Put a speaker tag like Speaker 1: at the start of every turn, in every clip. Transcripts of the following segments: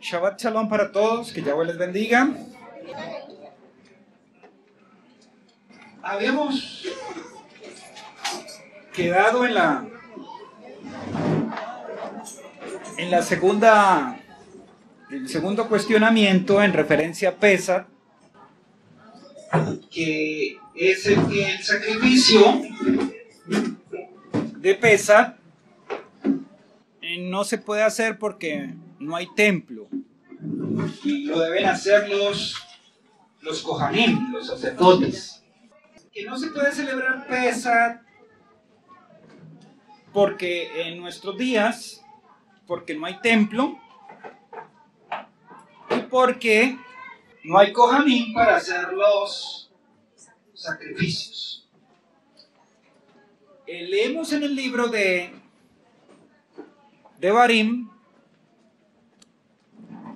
Speaker 1: Shabbat Shalom para todos, que Yahweh les bendiga. Habíamos quedado en el segundo cuestionamiento en referencia a Pesach, que es el sacrificio de Pesach no se puede hacer porque no hay templo y lo deben hacer los Kohanim, los sacerdotes. Que no se puede celebrar Pesach porque en nuestros días, porque no hay templo y porque no hay Kohanim para hacer los sacrificios. Leemos en el libro de Devarim,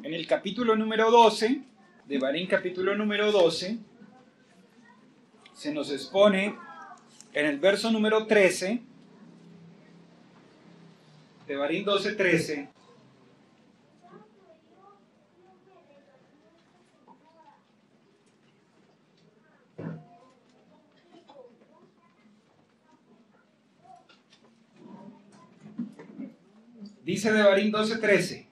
Speaker 1: en el capítulo número 12, Devarim capítulo número 12, se nos expone en el verso número 13, Devarim 12:13, dice Devarim 12:13,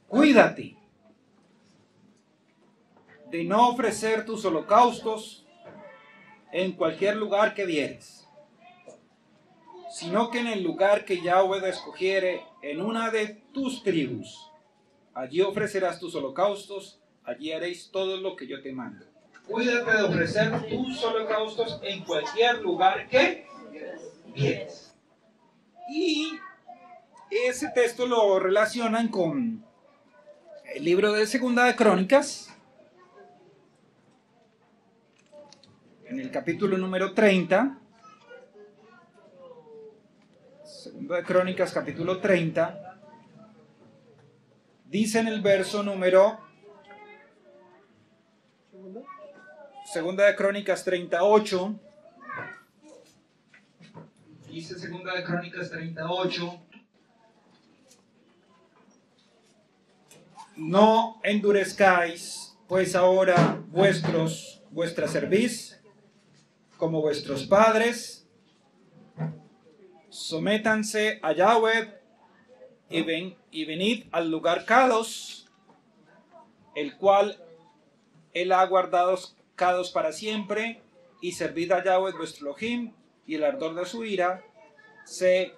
Speaker 1: cuídate de no ofrecer tus holocaustos en cualquier lugar que vieres, sino que en el lugar que Yahweh escogiere en una de tus tribus, allí ofrecerás tus holocaustos, allí haréis todo lo que yo te mando. Cuídate de ofrecer tus holocaustos en cualquier lugar que vieres. Y ese texto lo relacionan con el libro de Segunda de Crónicas, en el capítulo número 30, Segunda de Crónicas, capítulo 30, dice en el verso número, Segunda de Crónicas 38, dice Segunda de Crónicas 38, no endurezcáis pues ahora vuestra cerviz como vuestros padres, sométanse a Yahweh y venid al lugar Kadosh, el cual él ha guardado Kadosh para siempre, y servid a Yahweh vuestro Elohim, y el ardor de su ira se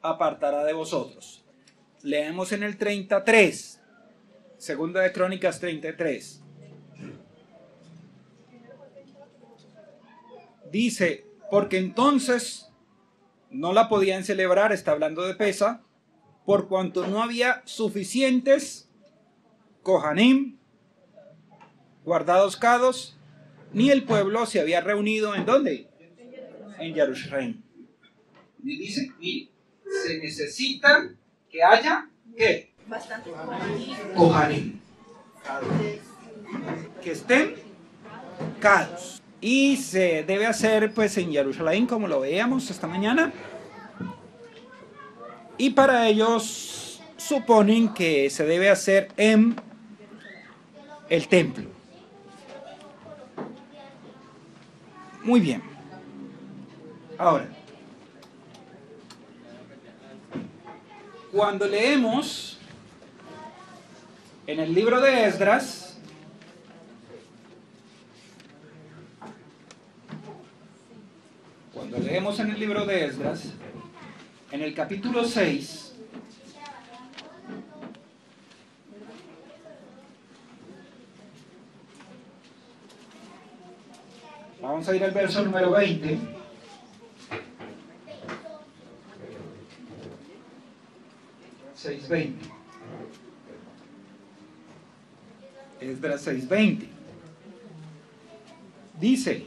Speaker 1: apartará de vosotros. Leemos en el 33, Segunda de Crónicas 33. Dice, porque entonces no la podían celebrar, está hablando de Pesach, por cuanto no había suficientes Kohanim, guardados Kadosh, ni el pueblo se había reunido, ¿en dónde? En Jerusalén. Y dice, mire, se necesita que haya, ¿qué?
Speaker 2: Bastante
Speaker 1: Kohanim. Que estén Kadosh. Y se debe hacer pues en Jerusalén, como lo veíamos esta mañana. Y para ellos suponen que se debe hacer en el templo. Muy bien. Ahora, cuando leemos en el libro de Esdras, en el capítulo 6, vamos a ir al verso número 20. Esdras 6:20. Dice,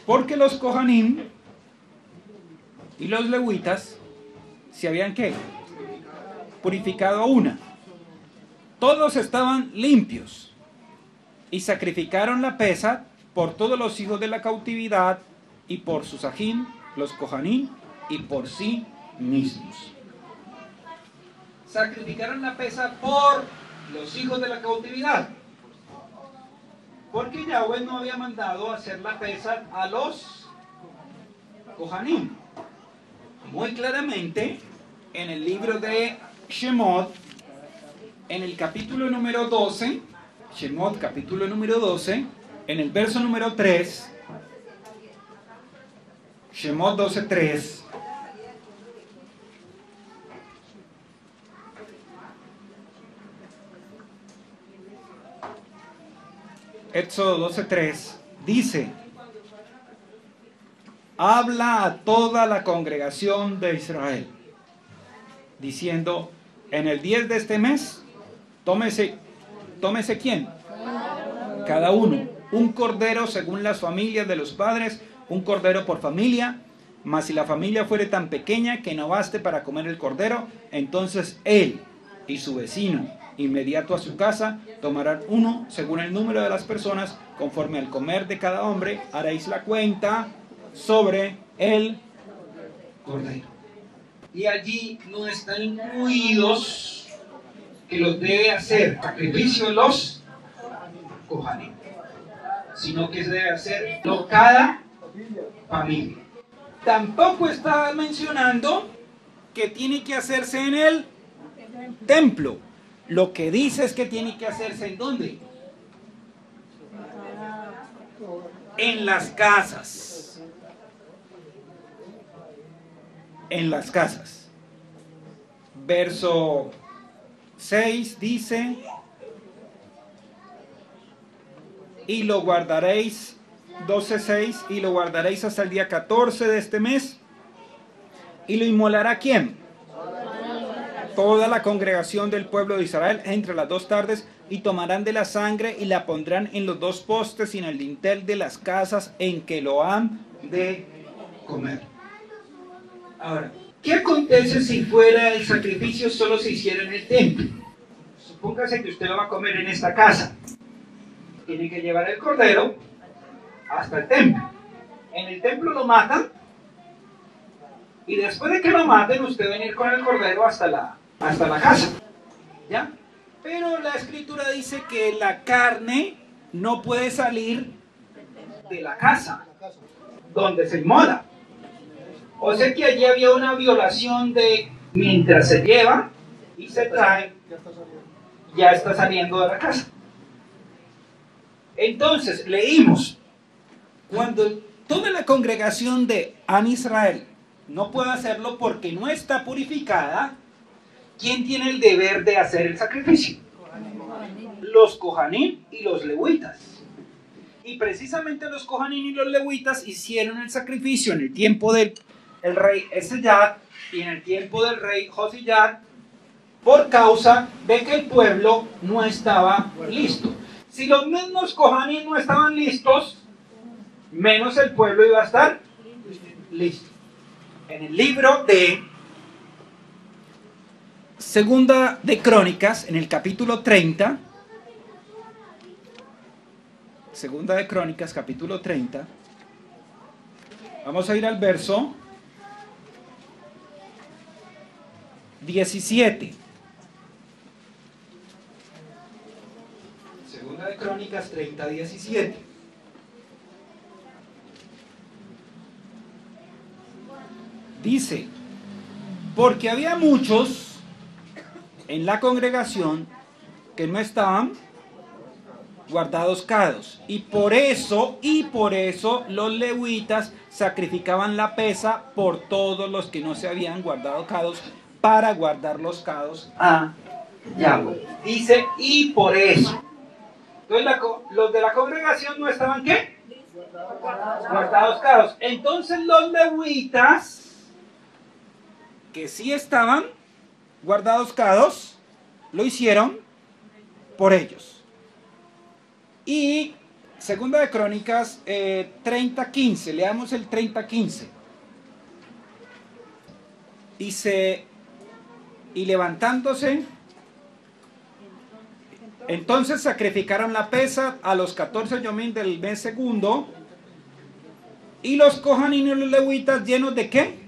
Speaker 1: porque los Kohanim y los levitas se habían ¿qué? Purificado a una. Todos estaban limpios y sacrificaron la Pesach por todos los hijos de la cautividad y por sus ajín, los Kohanim, y por sí mismos. sacrificaron la pesa por los hijos de la cautividad. Porque Yahweh no había mandado hacer la pesa a los Kohanim. Muy claramente, en el libro de Shemot, en el capítulo número 12, Shemot capítulo número 12, en el verso número 3, Shemot 12:3, Éxodo 12:3, dice: habla a toda la congregación de Israel, diciendo, en el 10 de este mes, tómese ¿quién? Cada uno, un cordero según las familias de los padres, un cordero por familia, mas si la familia fuere tan pequeña que no baste para comer el cordero, entonces él y su vecino inmediato a su casa tomarán uno según el número de las personas, conforme al comer de cada hombre, haréis la cuenta sobre el cordero. Y allí no están incluidos que los debe hacer sacrificio los Kohanim, sino que se debe hacer cada familia. Tampoco está mencionando que tiene que hacerse en el templo. Lo que dice es que tiene que hacerse ¿en dónde? En las casas. En las casas. Verso 6 dice: y lo guardaréis, 12:6, y lo guardaréis hasta el día 14 de este mes. ¿Y lo inmolará quién? Toda la congregación del pueblo de Israel entre las 2 tardes, y tomarán de la sangre y la pondrán en los 2 postes y en el dintel de las casas en que lo han de comer. Ahora, ¿qué acontece si fuera el sacrificio solo se hiciera en el templo? Supóngase que usted lo va a comer en esta casa. Tiene que llevar el cordero hasta el templo. En el templo lo matan, y después de que lo maten, usted va a ir con el cordero hasta la casa, ¿ya? Pero la escritura dice que la carne no puede salir de la casa donde se inmola. O sea que allí había una violación de mientras se lleva y se trae, ya está saliendo de la casa. Entonces leímos, cuando toda la congregación de Am Israel no puede hacerlo porque no está purificada, ¿quién tiene el deber de hacer el sacrificio? Los Kohanim y los levitas. Y precisamente los Kohanim y los levitas hicieron el sacrificio en el tiempo del rey Eseyad y en el tiempo del rey Josiyad, por causa de que el pueblo no estaba listo. Si los mismos Kohanim no estaban listos, menos el pueblo iba a estar listo. En el libro de Segunda de Crónicas, en el capítulo 30, Segunda de Crónicas, capítulo 30, vamos a ir al verso 17. Segunda de Crónicas 30, 17. Dice: porque había muchos en la congregación que no estaban guardados cados, y por eso los levitas sacrificaban la pesa por todos los que no se habían guardado cados, para guardar los cados a Yahweh. Dice, y por eso. Entonces los de la congregación no estaban ¿qué? Guardados cados. Entonces los levitas, que sí estaban guardados cados, lo hicieron por ellos. Y Segunda de Crónicas 30:15, leamos el 30:15. Dice: y levantándose, entonces sacrificaron la pesa a los 14 yomín del mes segundo, y los Kohanim y los levitas, llenos de ¿qué?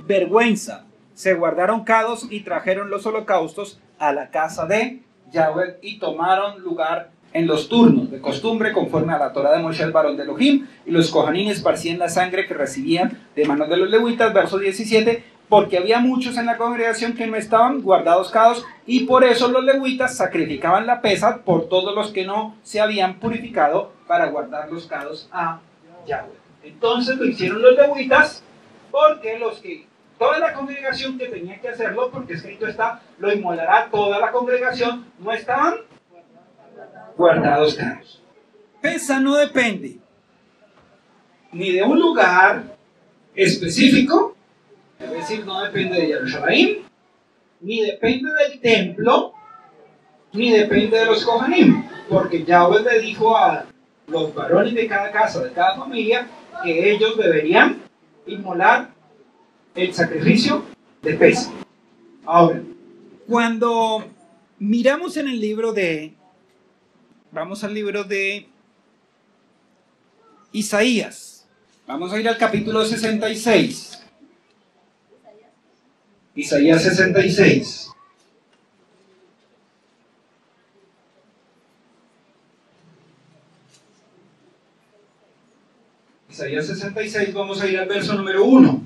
Speaker 1: Vergüenza, se guardaron cados y trajeron los holocaustos a la casa de Yahweh y tomaron lugar en los turnos de costumbre conforme a la Torá de Moshe el varón de Elohim, y los cojanín esparcían la sangre que recibían de manos de los levitas, verso 17, porque había muchos en la congregación que no estaban guardados cados, y por eso los levitas sacrificaban la pesa por todos los que no se habían purificado para guardar los cados a Yahweh. Entonces lo hicieron los levitas, porque toda la congregación que tenía que hacerlo, porque escrito está, lo inmolará toda la congregación, no estaban guardados cados. Pesa no depende ni de un lugar específico, es decir, no depende de Jerusalén, ni depende del templo, ni depende de los Kohanim, porque Yahweh le dijo a los varones de cada casa, de cada familia, que ellos deberían inmolar el sacrificio de pesa. Ahora, cuando miramos en el libro vamos al libro de Isaías, vamos a ir al capítulo 66. Isaías 66. Isaías 66, vamos a ir al verso número 1.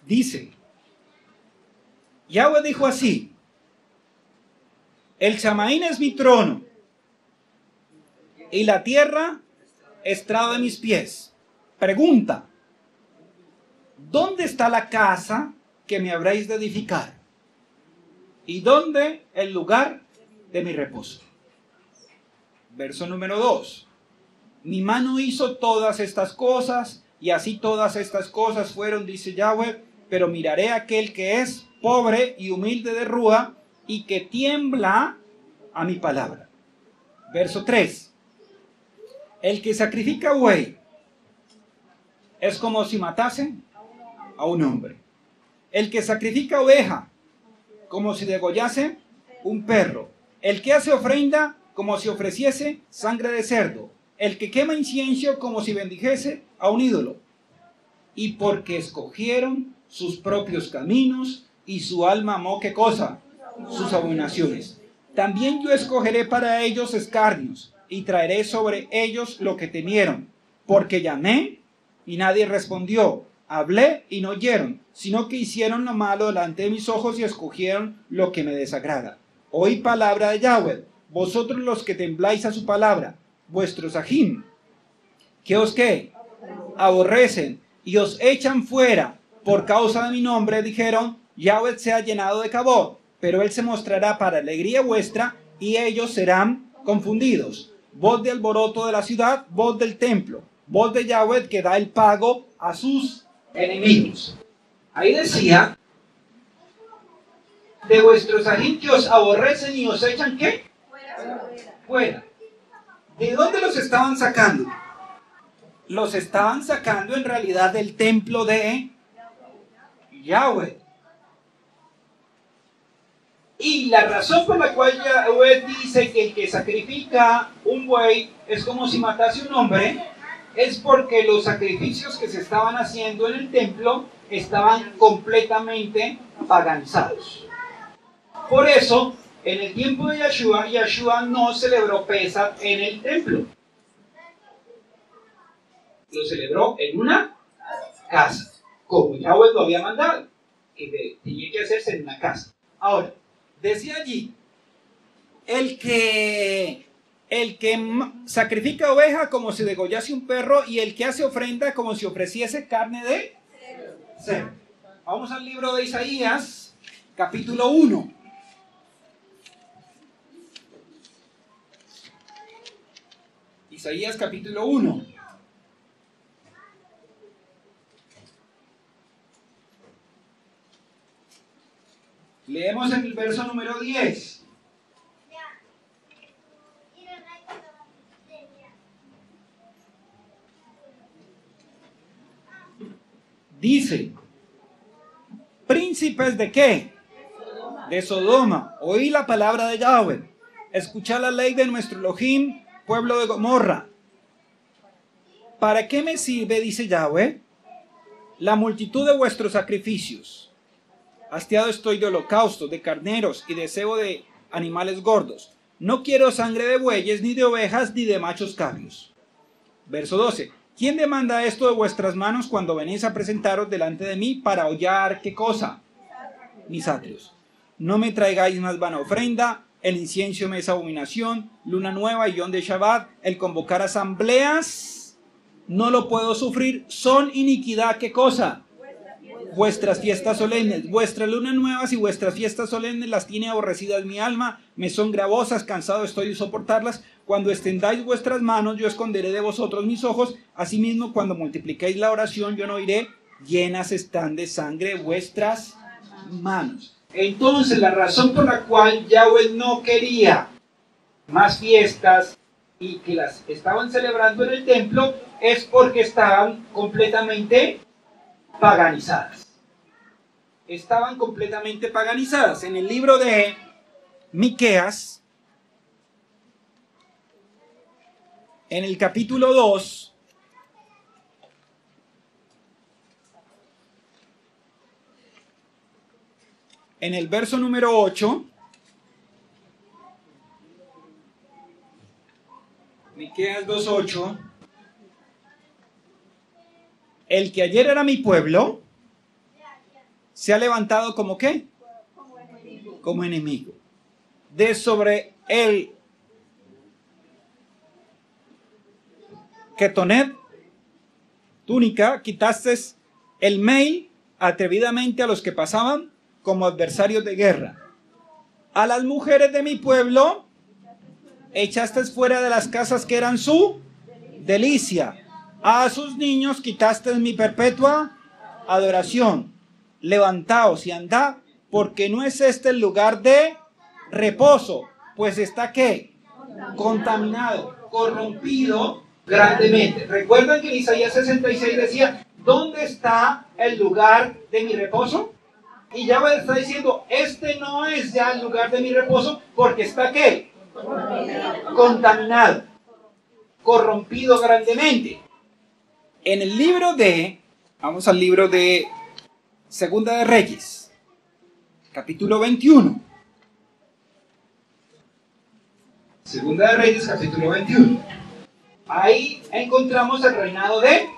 Speaker 1: Dice, Yahweh dijo así: el Chamaín es mi trono, y la tierra estrado de mis pies. Pregunta: ¿dónde está la casa que me habréis de edificar? ¿Y dónde el lugar de mi reposo? Verso número 2. Mi mano hizo todas estas cosas, y así todas estas cosas fueron, dice Yahweh, pero miraré a aquel que es pobre y humilde de rúa, y que tiembla a mi palabra. Verso 3. El que sacrifica buey es como si matase a un hombre. El que sacrifica oveja, como si degollase un perro. El que hace ofrenda, como si ofreciese sangre de cerdo. El que quema incienso, como si bendijese a un ídolo. Y porque escogieron sus propios caminos, y su alma amó, ¿qué cosa? Sus abominaciones. También yo escogeré para ellos escarnios, y traeré sobre ellos lo que temieron. Porque llamé, y nadie respondió. Hablé, y no oyeron, sino que hicieron lo malo delante de mis ojos, y escogieron lo que me desagrada. Oí palabra de Yahweh, vosotros los que tembláis a su palabra, vuestros ajim, que os ¿qué? Aborrecen, y os echan fuera por causa de mi nombre, dijeron, Yahweh se ha llenado de cabot, pero él se mostrará para alegría vuestra, y ellos serán confundidos. Voz de alboroto de la ciudad, voz del templo, voz de Yahweh que da el pago a sus enemigos. Ahí decía, de vuestros ajim que os aborrecen y os echan ¿qué? Fuera. ¿De dónde los estaban sacando? Los estaban sacando en realidad del templo de Yahweh. Y la razón por la cual Yahweh dice que el que sacrifica un buey es como si matase un hombre, es porque los sacrificios que se estaban haciendo en el templo estaban completamente paganizados. Por eso, en el tiempo de Yahshua, Yahshua no celebró Pesach en el templo. Lo celebró en una casa, como Yahweh lo había mandado, que tenía que hacerse en una casa. Ahora, decía allí, el que sacrifica oveja como si degollase un perro, y el que hace ofrenda como si ofreciese carne de cerdo. Vamos al libro de Isaías, capítulo 1. Isaías capítulo 1. Leemos en el verso número 10. Dice, príncipes de ¿qué? De Sodoma, oí la palabra de Yahweh. escuchad la ley de nuestro Elohim, pueblo de Gomorra. ¿Para qué me sirve, dice Yahweh, la multitud de vuestros sacrificios? Hastiado estoy de holocaustos, de carneros y de cebo de animales gordos. No quiero sangre de bueyes, ni de ovejas, ni de machos cabríos. Verso 12. ¿Quién demanda esto de vuestras manos cuando venís a presentaros delante de mí para hollar qué cosa? Mis atrios. No me traigáis más vana ofrenda, el incienso me es abominación, luna nueva y yom de Shabbat, el convocar asambleas, no lo puedo sufrir, son iniquidad qué cosa? Vuestras fiestas solemnes, vuestras lunas nuevas y vuestras fiestas solemnes las tiene aborrecidas mi alma, me son gravosas, cansado estoy de soportarlas. Cuando extendáis vuestras manos, yo esconderé de vosotros mis ojos. Asimismo, cuando multipliquéis la oración, yo no iré, llenas están de sangre vuestras manos. Entonces, la razón por la cual Yahweh no quería más fiestas y que las estaban celebrando en el templo es porque estaban completamente paganizadas. Estaban completamente paganizadas. En el libro de Miqueas, en el capítulo 2, en el verso número 8, Miqueas 2:8, el que ayer era mi pueblo, se ha levantado como ¿qué? Como enemigo. De sobre el Ketonet, túnica, quitaste el mail atrevidamente a los que pasaban como adversarios de guerra. A las mujeres de mi pueblo echaste fuera de las casas que eran su delicia. A sus niños quitaste mi perpetua adoración. Levantaos y andad, porque no es este el lugar de reposo, pues está ¿qué? Contaminado, corrompido grandemente. ¿Recuerdan que en Isaías 66 decía, ¿dónde está el lugar de mi reposo? Y Yahweh está diciendo, este no es ya el lugar de mi reposo, porque está ¿qué? Contaminado, corrompido grandemente. En el libro de, vamos al libro de Segunda de Reyes, capítulo 21. Segunda de Reyes, capítulo 21. Ahí encontramos el reinado de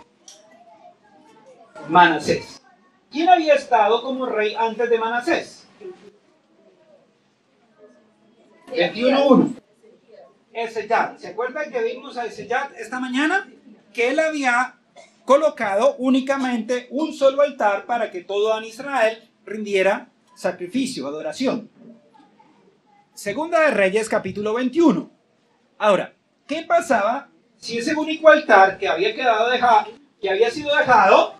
Speaker 1: Manasés. ¿Quién había estado como rey antes de Manasés? 21:1. Eseyat. ¿Se acuerdan que vimos a Eseyat esta mañana? Que él había colocado únicamente un solo altar para que todo Israel rindiera sacrificio, adoración. Segunda de Reyes, capítulo 21. Ahora, ¿qué pasaba si ese único altar que había sido dejado,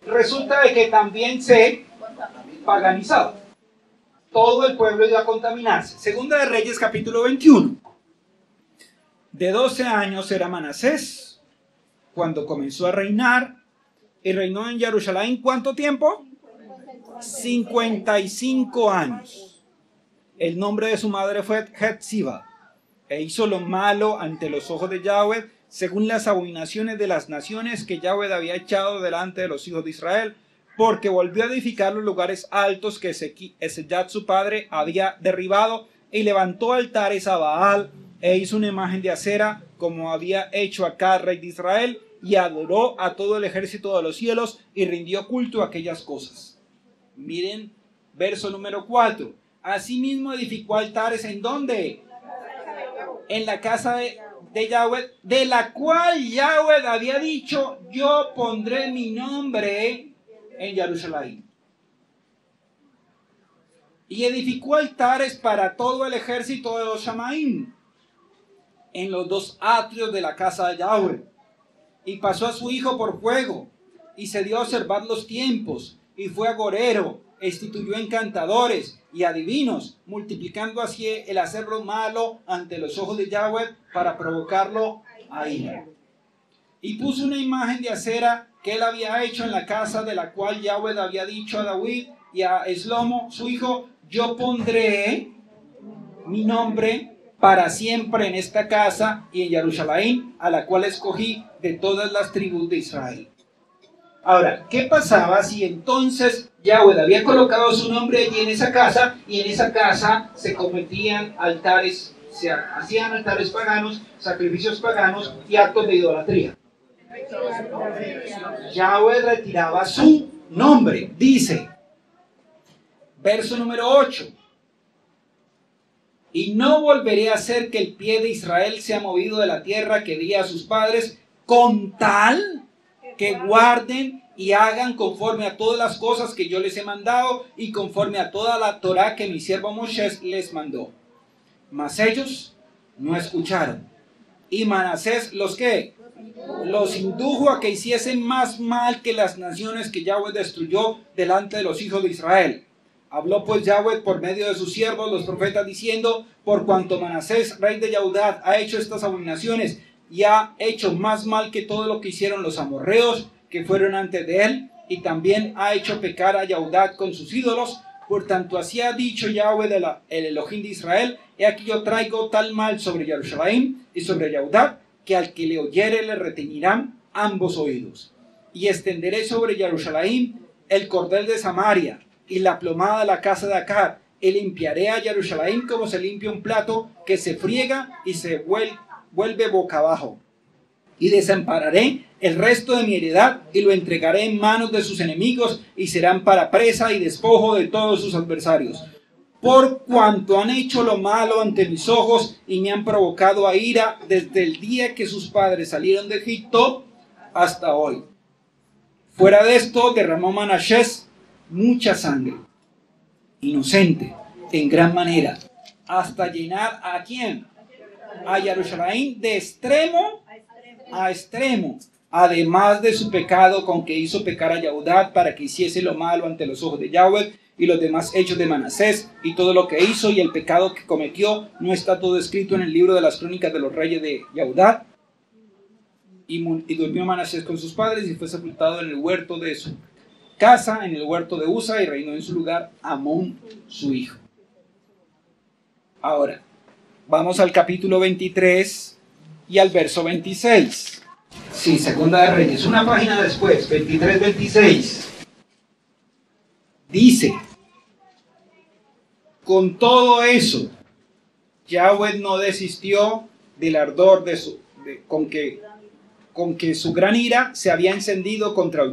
Speaker 1: resulta de que también se paganizaba? Todo el pueblo iba a contaminarse. Segunda de Reyes, capítulo 21. De 12 años era Manasés cuando comenzó a reinar, y reinó en Jerusalén, ¿cuánto tiempo? 55 años. El nombre de su madre fue Hetsiba, e hizo lo malo ante los ojos de Yahweh, según las abominaciones de las naciones que Yahweh había echado delante de los hijos de Israel, porque volvió a edificar los lugares altos que Eseyat su padre había derribado, y levantó altares a Baal, e hizo una imagen de acera, como había hecho Acá, rey de Israel, y adoró a todo el ejército de los cielos, y rindió culto a aquellas cosas. Miren, verso número 4. Asimismo edificó altares, ¿en dónde? En la casa de Yahweh, de la cual Yahweh había dicho, yo pondré mi nombre en Jerusalén. Y edificó altares para todo el ejército de los Shamaim en los dos atrios de la casa de Yahweh. Y pasó a su hijo por fuego, y se dio a observar los tiempos, y fue agorero, e instituyó encantadores y adivinos, multiplicando así el hacerlo malo ante los ojos de Yahweh para provocarlo a ira. Y puso una imagen de acera que él había hecho en la casa, de la cual Yahweh había dicho a David y a Eslomo, su hijo, yo pondré mi nombre para siempre en esta casa y en Jerusalén, a la cual escogí de todas las tribus de Israel. Ahora, ¿qué pasaba si entonces Yahweh había colocado su nombre allí en esa casa y en esa casa se cometían altares, se hacían altares paganos, sacrificios paganos y actos de idolatría? Yahweh retiraba su nombre. Dice, verso número 8. Y no volveré a hacer que el pie de Israel sea movido de la tierra que di a sus padres, con tal que guarden y hagan conforme a todas las cosas que yo les he mandado y conforme a toda la Torá que mi siervo Moisés les mandó. Mas ellos no escucharon. Y Manasés, ¿los qué? Los indujo a que hiciesen más mal que las naciones que Yahweh destruyó delante de los hijos de Israel. Habló pues Yahweh por medio de sus siervos, los profetas, diciendo, por cuanto Manasés, rey de Yahudá, ha hecho estas abominaciones y ha hecho más mal que todo lo que hicieron los amorreos que fueron antes de él, y también ha hecho pecar a Yahudá con sus ídolos. Por tanto, así ha dicho Yahweh, el Elohim de Israel, he aquí yo traigo tal mal sobre Jerusalén y sobre Yahudá, que al que le oyere le reteñirán ambos oídos. Y extenderé sobre Jerusalén el cordel de Samaria y la plomada de la casa de Acar, y limpiaré a Jerusalén como se limpia un plato que se friega y se vuelve boca abajo. Y desampararé el resto de mi heredad y lo entregaré en manos de sus enemigos y serán para presa y despojo de todos sus adversarios. Por cuanto han hecho lo malo ante mis ojos y me han provocado a ira desde el día que sus padres salieron de Egipto hasta hoy. Fuera de esto derramó Manasés mucha sangre, inocente, en gran manera, hasta llenar ¿a quién? A Jerusalén de extremo a extremo, además de su pecado con que hizo pecar a Yahudá para que hiciese lo malo ante los ojos de Yahweh, y los demás hechos de Manasés, y todo lo que hizo y el pecado que cometió, no está todo escrito en el libro de las crónicas de los reyes de Yahudá. Y durmió Manasés con sus padres y fue sepultado en el huerto de su casa, en el huerto de Usa, y reinó en su lugar Amón, su hijo. Ahora, vamos al capítulo 23 y al verso 26. Sí, Segunda de Reyes, una página después, 23-26. Dice, con todo eso, Yahweh no desistió del ardor con que su gran ira se había encendido contra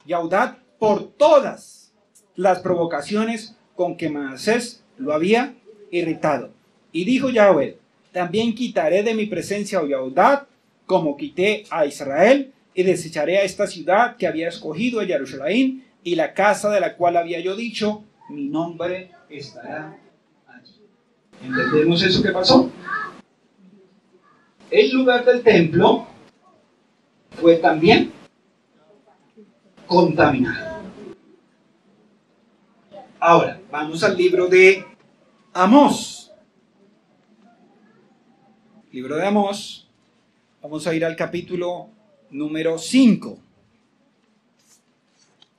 Speaker 1: Yahudá por todas las provocaciones con que Manasés lo había irritado. Y dijo Yahweh, también quitaré de mi presencia a Yahudá, como quité a Israel, y desecharé a esta ciudad que había escogido, a Jerusalén, y la casa de la cual había yo dicho, mi nombre estará allí. ¿Entendemos eso que pasó? El lugar del templo fue también contaminado. Ahora, vamos al libro de Amós. Libro de Amós, vamos a ir al capítulo número 5.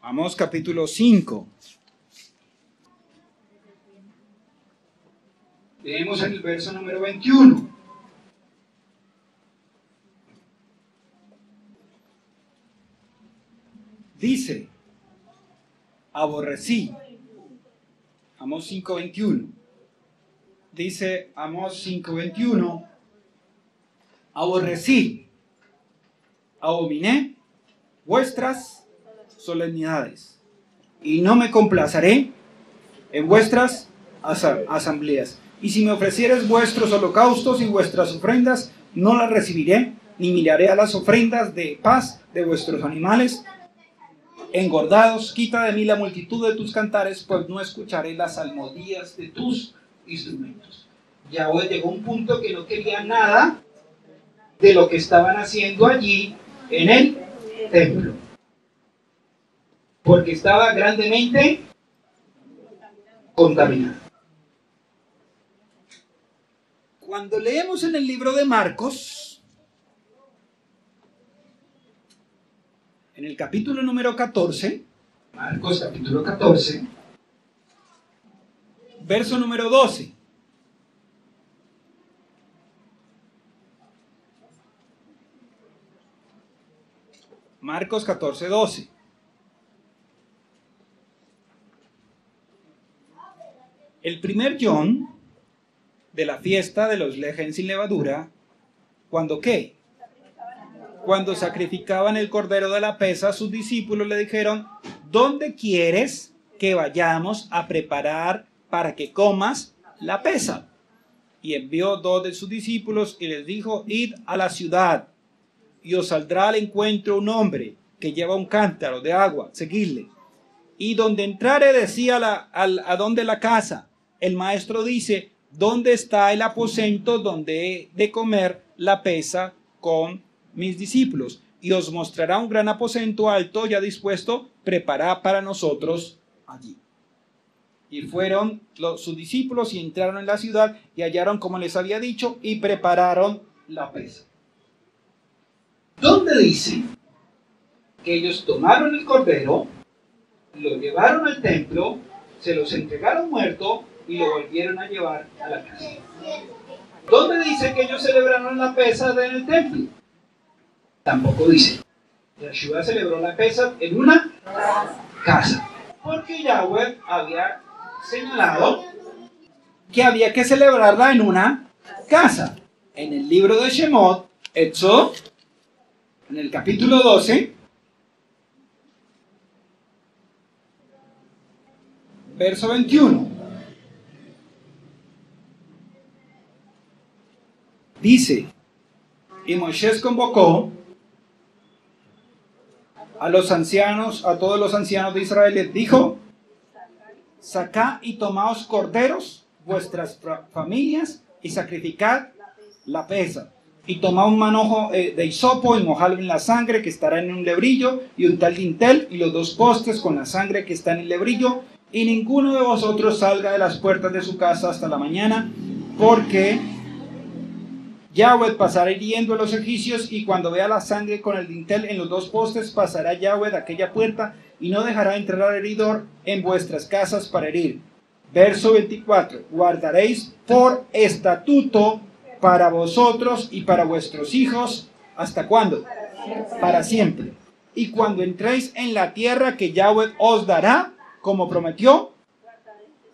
Speaker 1: Amós capítulo 5. Leemos en el verso número 21. Dice, aborrecí. Amós 5:21. Dice Amós 5:21. Aborrecí, abominé vuestras solemnidades, y no me complaceré en vuestras asambleas. Y si me ofrecieres vuestros holocaustos y vuestras ofrendas, no las recibiré, ni miraré a las ofrendas de paz de vuestros animales engordados. Quita de mí la multitud de tus cantares, pues no escucharé las salmodías de tus instrumentos. Yahweh llegó a un punto que no quería nada de lo que estaban haciendo allí en el templo, porque estaba grandemente contaminado. Cuando leemos en el libro de Marcos, en el capítulo número 14, Marcos capítulo 14, verso número 12, Marcos 14:12. El primer Yom de la fiesta de los lejen sin levadura, ¿cuándo qué? Cuando sacrificaban el cordero de la pesa, sus discípulos le dijeron: ¿dónde quieres que vayamos a preparar para que comas la pesa? Y envió 2 de sus discípulos y les dijo: id a la ciudad, y os saldrá al encuentro un hombre que lleva un cántaro de agua, seguidle. Y donde entrare, decía a donde la casa. El maestro dice: ¿dónde está el aposento donde he de comer la pesa con mis discípulos? Y os mostrará un gran aposento alto ya dispuesto, preparad para nosotros allí. Y fueron sus discípulos y entraron en la ciudad y hallaron como les había dicho y prepararon la pesa. ¿Dónde dice que ellos tomaron el cordero, lo llevaron al templo, se los entregaron muerto y lo volvieron a llevar a la casa? ¿Dónde dice que ellos celebraron la pesa en el templo? Tampoco dice. Yeshua celebró la pesa en una casa, porque Yahweh había señalado que había que celebrarla en una casa. En el libro de Shemot, Éxodo, en el capítulo 12, verso 21, dice: y Moisés convocó a los ancianos, a todos los ancianos de Israel, les dijo: sacad y tomaos corderos, vuestras familias, y sacrificad la pesa. Y tomad un manojo de hisopo y mojadlo en la sangre que estará en un lebrillo, y untad el dintel y los 2 postes con la sangre que está en el lebrillo, y ninguno de vosotros salga de las puertas de su casa hasta la mañana, porque Yahweh pasará hiriendo a los egipcios, y cuando vea la sangre con el dintel en los 2 postes, pasará Yahweh de aquella puerta, y no dejará entrar al heridor en vuestras casas para herir. Verso 24. Guardaréis por estatuto para vosotros y para vuestros hijos. ¿Hasta cuándo? Para siempre. Y cuando entréis en la tierra que Yahweh os dará, como prometió,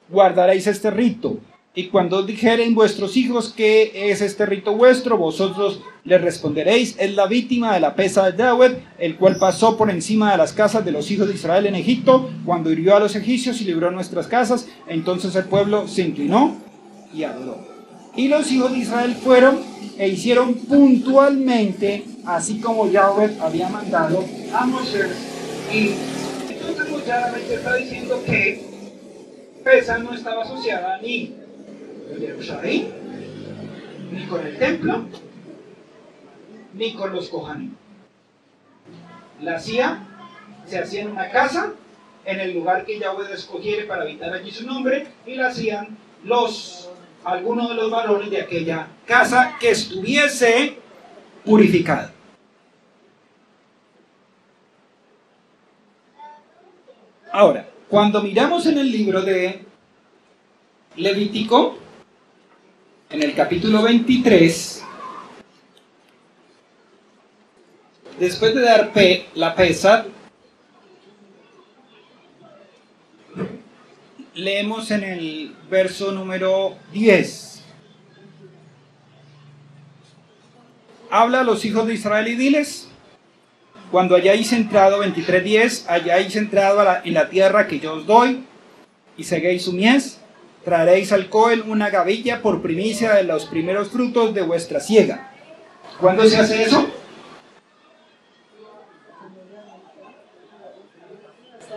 Speaker 1: guardaréis este rito. Y cuando os dijeren vuestros hijos que es este rito vuestro, vosotros les responderéis: es la víctima de la pesa de Yahweh, el cual pasó por encima de las casas de los hijos de Israel en Egipto, cuando hirió a los egipcios y libró nuestras casas. Entonces el pueblo se inclinó y adoró. Y los hijos de Israel fueron e hicieron puntualmente, así como Yahweh había mandado a Moisés. Y entonces pues claramente está diciendo que pesa no estaba asociada ni con Jerusalén, ni con el templo, ni con los Kohanim. Se hacía en una casa, en el lugar que Yahweh escogiere para habitar allí su nombre, y la hacían algunos de los varones de aquella casa que estuviese purificada. Ahora, cuando miramos en el libro de Levítico, en el capítulo 23, después de dar la pesa, leemos en el verso número 10. Habla a los hijos de Israel y diles: cuando hayáis entrado, 23:10, hayáis entrado en la tierra que yo os doy, y seguéis su mies, traeréis al Cohen una gavilla por primicia de los primeros frutos de vuestra siega. ¿Cuándo se hace eso?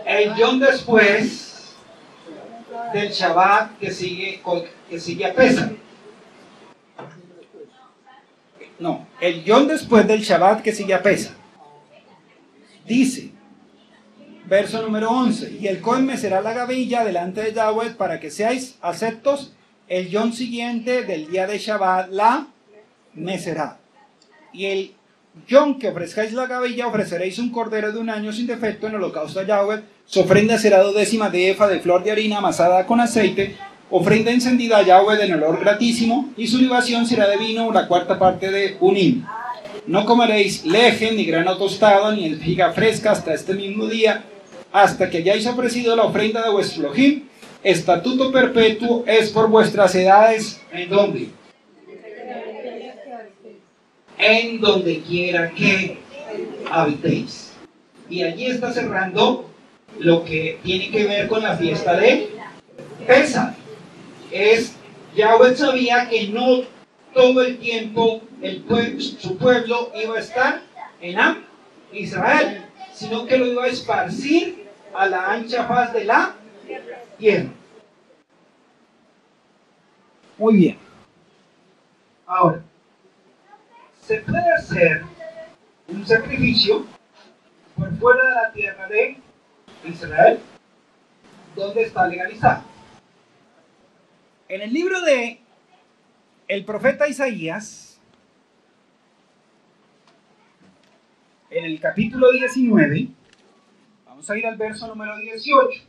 Speaker 1: El yom después del Shabbat que sigue a Pesach. No, el yom después del Shabbat que sigue a Pesach. Dice, verso número 11: y el Cohen mecerá la gavilla delante de Yahweh para que seáis aceptos. El yom siguiente del día de Shabbat la mecerá. Y el yom que ofrezcáis la gavilla, ofreceréis un cordero de 1 año sin defecto en holocausto a Yahweh. Su ofrenda será 2/10 de efa de flor de harina amasada con aceite, ofrenda encendida a Yahweh en olor gratísimo, y su libación será de vino 1/4 parte de un hin. No comeréis lejen, ni grano tostado, ni espiga fresca hasta este mismo día, hasta que hayáis ofrecido la ofrenda de vuestro Elohim. Estatuto perpetuo es por vuestras edades. ¿En dónde? En donde quiera que habitéis. Y allí está cerrando lo que tiene que ver con la fiesta de Pesach. Yahweh sabía que no todo el tiempo su pueblo iba a estar en Israel, sino que lo iba a esparcir a la ancha faz de la tierra. Muy bien. Ahora, se puede hacer un sacrificio por fuera de la tierra de Israel, donde está legalizado. En el libro de el profeta Isaías, en el capítulo 19, vamos a ir al verso número 18.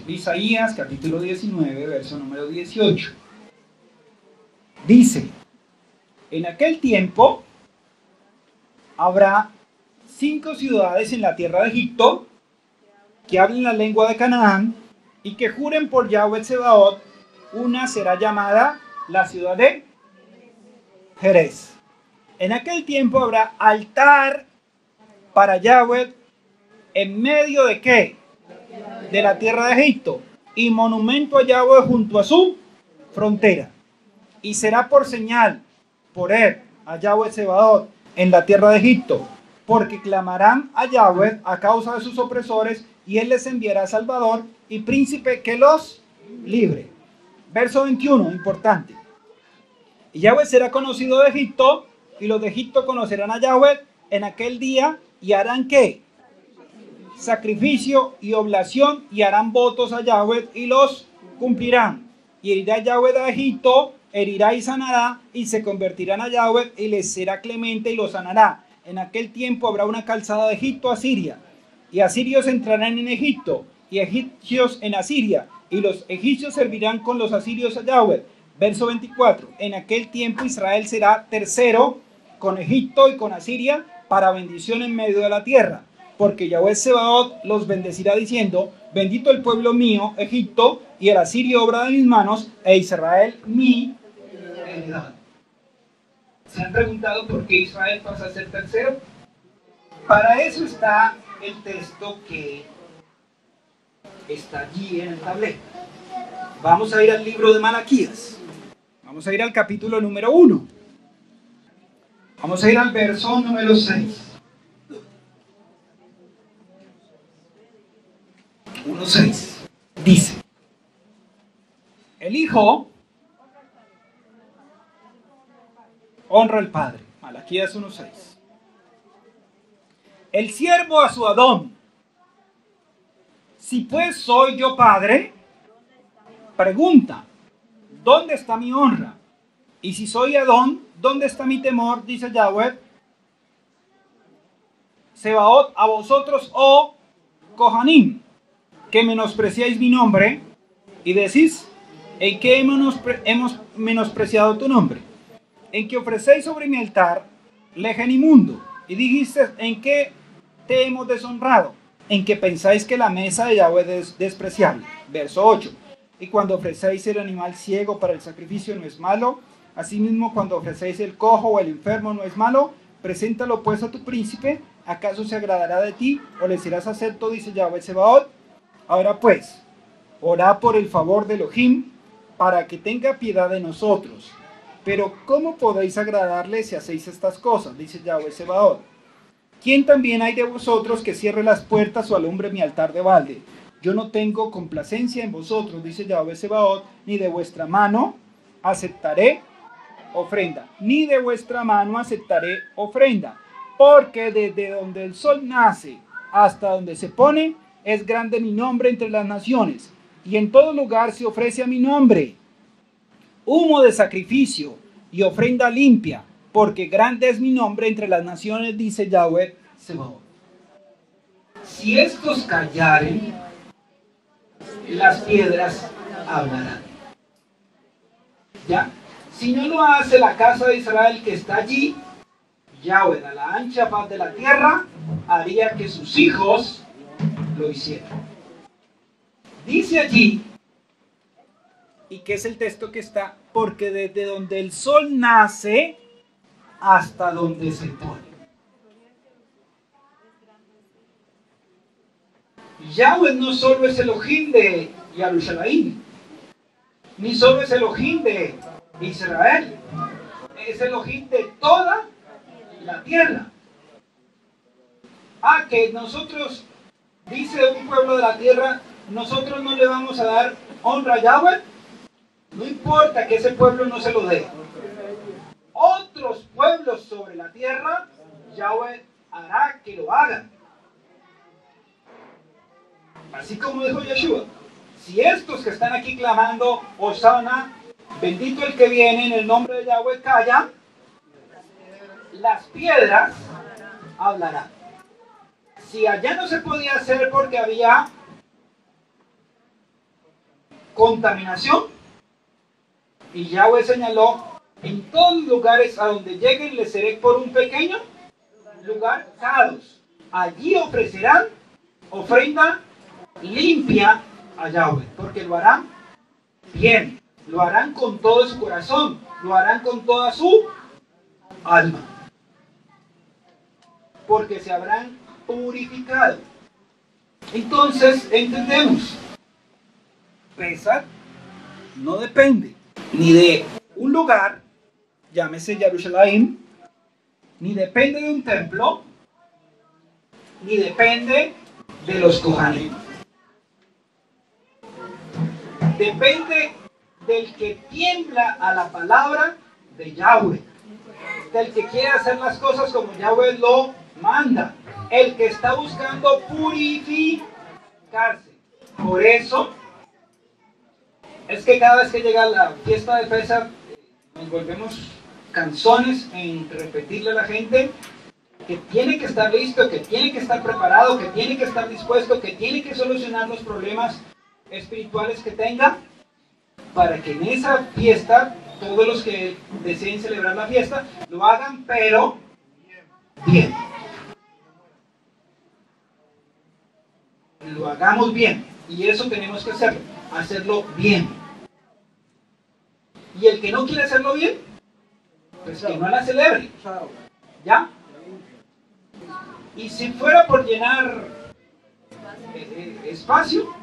Speaker 1: Isaías capítulo 19, verso número 18. Dice: en aquel tiempo habrá 5 ciudades en la tierra de Egipto que hablen la lengua de Canaán y que juren por Yahweh Tsebaot. Una será llamada la ciudad de Jerez. En aquel tiempo habrá altar para Yahweh en medio de ¿qué? De la tierra de Egipto, y monumento a Yahweh junto a su frontera. Y será por señal, por él, a Yahweh Tsebaot en la tierra de Egipto, porque clamarán a Yahweh a causa de sus opresores, y él les enviará Salvador y príncipe que los libre. Verso 21, importante. Y Yahweh será conocido de Egipto, y los de Egipto conocerán a Yahweh en aquel día, y harán ¿qué? Sacrificio y oblación, y harán votos a Yahweh y los cumplirán. Y herirá Yahweh a Egipto, herirá y sanará, y se convertirán a Yahweh y les será clemente y los sanará. En aquel tiempo habrá una calzada de Egipto a Siria, y asirios entrarán en Egipto y egipcios en Asiria, y los egipcios servirán con los asirios a Yahweh. Verso 24. En aquel tiempo Israel será tercero con Egipto y con Asiria para bendición en medio de la tierra, porque Yahweh Tsebaot los bendecirá diciendo: bendito el pueblo mío, Egipto, y el asirio obra de mis manos, e Israel mi heredad. ¿Se han preguntado por qué Israel pasa a ser tercero? Para eso está el texto que está allí en el tablero. Vamos a ir al libro de Malaquías. Vamos a ir al capítulo número 1. Vamos a ir al verso número 6. 1:6. Dice: el hijo honra al padre. Malaquías 1:6. El siervo a su Adón. Si pues soy yo padre, pregunta: ¿dónde está mi honra? Y si soy Adón, ¿dónde está mi temor? Dice Yahweh Tsebaot, a vosotros, oh Kohanim, que menospreciáis mi nombre, y decís: ¿en qué hemos menospreciado tu nombre? En que ofrecéis sobre mi altar lejen inmundo, y dijiste: ¿en qué te hemos deshonrado? En que pensáis que la mesa de Yahweh es despreciable. Verso 8. Y cuando ofrecéis el animal ciego para el sacrificio no es malo, asimismo cuando ofrecéis el cojo o el enfermo no es malo, preséntalo pues a tu príncipe. ¿Acaso se agradará de ti o le serás acepto? Dice Yahweh Tsebaot. Ahora pues, orad por el favor de Elohim, para que tenga piedad de nosotros. Pero ¿cómo podéis agradarle si hacéis estas cosas? Dice Yahweh Tsebaot. ¿Quién también hay de vosotros que cierre las puertas o alumbre mi altar de balde? Yo no tengo complacencia en vosotros, dice Yahweh Tsebaot, ni de vuestra mano aceptaré ofrenda, ni de vuestra mano aceptaré ofrenda, porque desde donde el sol nace hasta donde se pone, es grande mi nombre entre las naciones, y en todo lugar se ofrece a mi nombre humo de sacrificio y ofrenda limpia, porque grande es mi nombre entre las naciones, dice Yahweh Tsebaot. Si estos callaren, las piedras hablarán. ¿Ya? Si no lo hace la casa de Israel que está allí, Yahweh, a la ancha faz de la tierra, haría que sus hijos lo hicieran. Dice allí, y que es el texto que está, porque desde donde el sol nace hasta donde se pone. Yahweh no solo es Elohim de Yerushalayim, ni solo es Elohim de Israel, es Elohim de toda la tierra. Que nosotros, dice un pueblo de la tierra, nosotros no le vamos a dar honra a Yahweh, no importa que ese pueblo no se lo dé. Otros pueblos sobre la tierra, Yahweh hará que lo hagan. Así como dijo Yeshua, si estos que están aquí clamando, Hosana, bendito el que viene en el nombre de Yahweh, callan, las piedras hablarán. Si allá no se podía hacer porque había contaminación, y Yahweh señaló, en todos los lugares a donde lleguen les seré por un pequeño lugar cados. Allí ofrecerán ofrenda limpia a Yahweh, porque lo harán bien, lo harán con todo su corazón, lo harán con toda su alma, porque se habrán purificado. Entonces entendemos, Pesach no depende ni de un lugar, llámese Jerusalén, ni depende de un templo, ni depende de los Kohanim. Depende del que tiembla a la palabra de Yahweh, del que quiere hacer las cosas como Yahweh lo manda, el que está buscando purificarse. Por eso es que cada vez que llega la fiesta de Pesach nos volvemos cansones en repetirle a la gente que tiene que estar listo, que tiene que estar preparado, que tiene que estar dispuesto, que tiene que solucionar los problemas espirituales que tenga, para que en esa fiesta todos los que deseen celebrar la fiesta lo hagan, pero bien, lo hagamos bien, y eso tenemos que hacerlo bien. Y el que no quiere hacerlo bien, pues que no la celebre, ¿ya? Y si fuera por llenar espacio,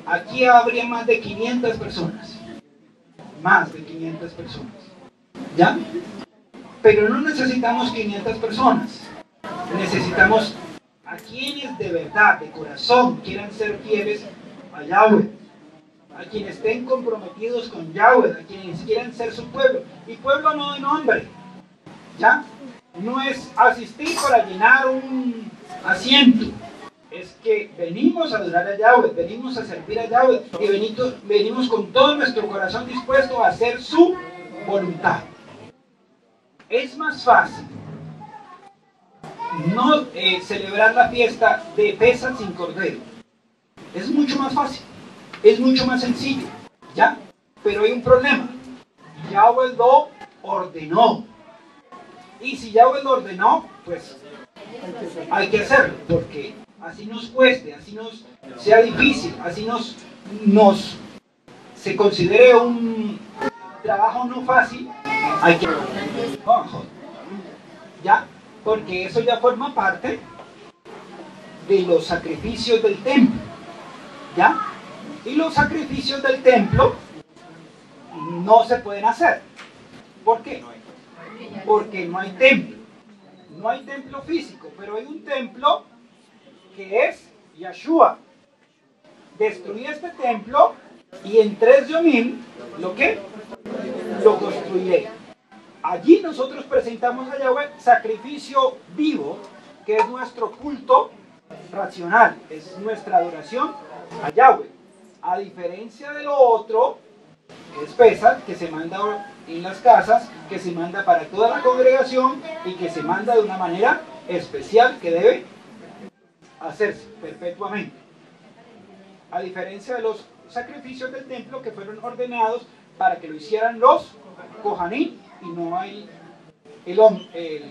Speaker 1: aquí habría más de 500 personas. Más de 500 personas. ¿Ya? Pero no necesitamos 500 personas. Necesitamos a quienes de verdad, de corazón, quieran ser fieles a Yahweh. A quienes estén comprometidos con Yahweh, a quienes quieran ser su pueblo. Y pueblo no de nombre. ¿Ya? No es asistir para llenar un asiento. Es que venimos a adorar a Yahweh, venimos a servir a Yahweh y venimos con todo nuestro corazón dispuesto a hacer su voluntad. Es más fácil no celebrar la fiesta de Pesach sin cordero. Es mucho más fácil, es mucho más sencillo, ¿ya? Pero hay un problema. Yahweh lo ordenó. Y si Yahweh lo ordenó, pues hay que hacerlo, porque así nos cueste, así nos sea difícil, así se considere un trabajo no fácil, hay que ¿ya? Porque eso ya forma parte de los sacrificios del templo, ¿ya? Y los sacrificios del templo no se pueden hacer. ¿Por qué? Porque no hay templo. No hay templo físico, pero hay un templo que es Yeshua. Destruí este templo y en 3 yomim, lo construiré. Allí nosotros presentamos a Yahweh sacrificio vivo, que es nuestro culto racional, es nuestra adoración a Yahweh. A diferencia de lo otro, que es Pesach, que se manda en las casas, que se manda para toda la congregación y que se manda de una manera especial que debe hacerse perpetuamente. a diferencia de los sacrificios del templo que fueron ordenados para que lo hicieran los Kohanim y no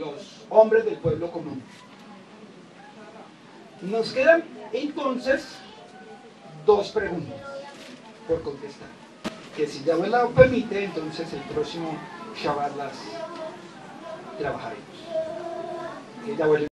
Speaker 1: los hombres del pueblo común. Nos quedan entonces 2 preguntas por contestar, que si Yahweh la permite, entonces el próximo Shabbat las trabajaremos. Que Yahweh